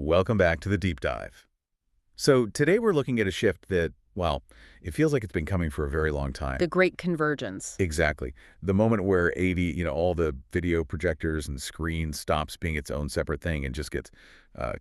Welcome back to the deep dive. So today we're looking at a shift that, well, it feels like it's been coming for a very long time. The great convergence. Exactly. The moment where all the video projectors and screens stops being its own separate thing and just gets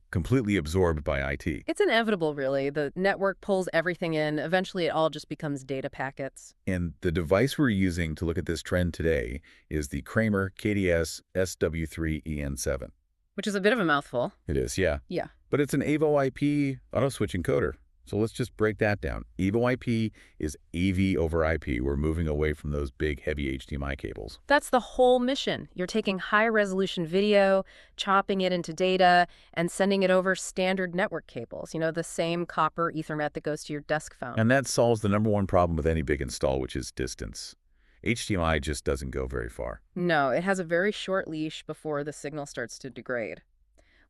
completely absorbed by IT. It's inevitable, really. The network pulls everything in. Eventually, it all just becomes data packets. And the device we're using to look at this trend today is the Kramer KDS-SW3-EN7. Which is a bit of a mouthful. It is, yeah. Yeah. But it's an AVoIP auto-switch encoder. So let's just break that down. AVoIP is AV over IP. We're moving away from those big, heavy HDMI cables. That's the whole mission. You're taking high-resolution video, chopping it into data, and sending it over standard network cables. You know, the same copper Ethernet that goes to your desk phone. And that solves the #1 problem with any big install, which is distance. HDMI just doesn't go very far. No, it has a very short leash before the signal starts to degrade.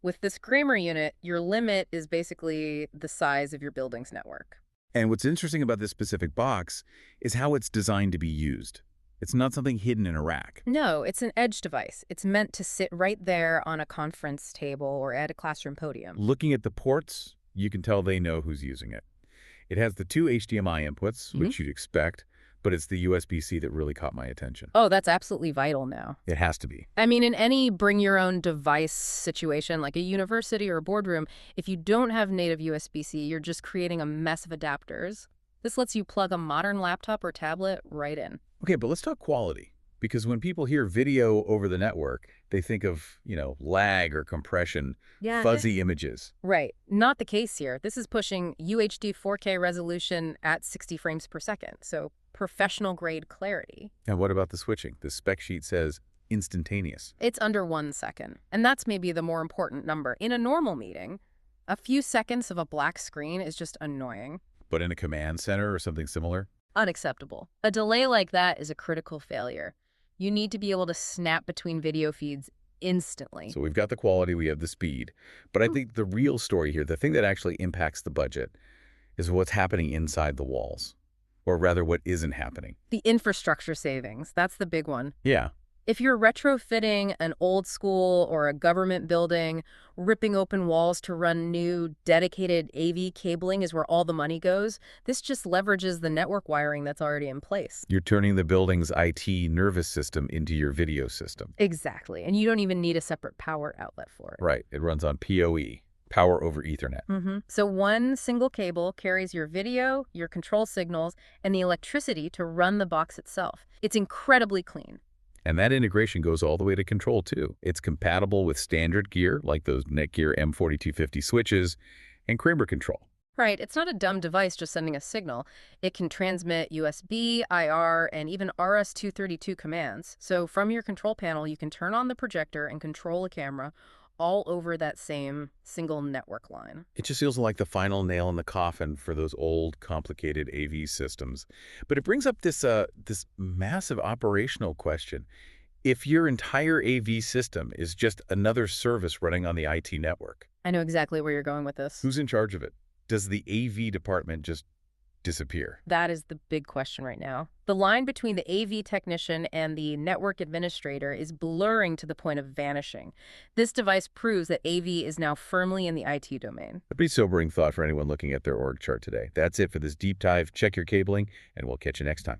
With this Kramer unit, your limit is basically the size of your building's network. And what's interesting about this specific box is how it's designed to be used. It's not something hidden in a rack. No, it's an edge device. It's meant to sit right there on a conference table or at a classroom podium. Looking at the ports, you can tell they know who's using it. It has the 2 HDMI inputs, which you'd expect, but it's the USB-C that really caught my attention. Oh, that's absolutely vital now. It has to be. I mean, in any bring-your-own-device situation, like a university or a boardroom, if you don't have native USB-C, you're just creating a mess of adapters. This lets you plug a modern laptop or tablet right in. Okay, but let's talk quality. Because when people hear video over the network, they think of, lag or compression, fuzzy images. Right. Not the case here. This is pushing UHD 4K resolution at 60 frames per second, so professional-grade clarity. And what about the switching? The spec sheet says instantaneous. It's under 1 second, and that's maybe the more important number. In a normal meeting, a few seconds of a black screen is just annoying. But in a command center or something similar? Unacceptable. A delay like that is a critical failure. You need to be able to snap between video feeds instantly. So we've got the quality, we have the speed. But I think the real story here, the thing that actually impacts the budget, is what's happening inside the walls. Or rather, what isn't happening. The infrastructure savings, that's the big one. Yeah. If you're retrofitting an old school or a government building, ripping open walls to run new dedicated AV cabling is where all the money goes. This just leverages the network wiring that's already in place. You're turning the building's IT nervous system into your video system. Exactly. And you don't even need a separate power outlet for it. Right. It runs on PoE, power over Ethernet. So one single cable carries your video, your control signals, and the electricity to run the box itself. It's incredibly clean. And that integration goes all the way to control, too. It's compatible with standard gear, like those Netgear M4250 switches, and Kramer control. Right. It's not a dumb device just sending a signal. It can transmit USB, IR, and even RS-232 commands. So from your control panel, you can turn on the projector and control a camera all over that same single network line. It just feels like the final nail in the coffin for those old, complicated AV systems. But it brings up this massive operational question. If your entire AV system is just another service running on the IT network, I know exactly where you're going with this. who's in charge of it? Does the AV department just disappear? That is the big question right now. The line between the AV technician and the network administrator is blurring to the point of vanishing. This device proves that AV is now firmly in the IT domain. A pretty sobering thought for anyone looking at their org chart today. That's it for this deep dive. Check your cabling, and we'll catch you next time.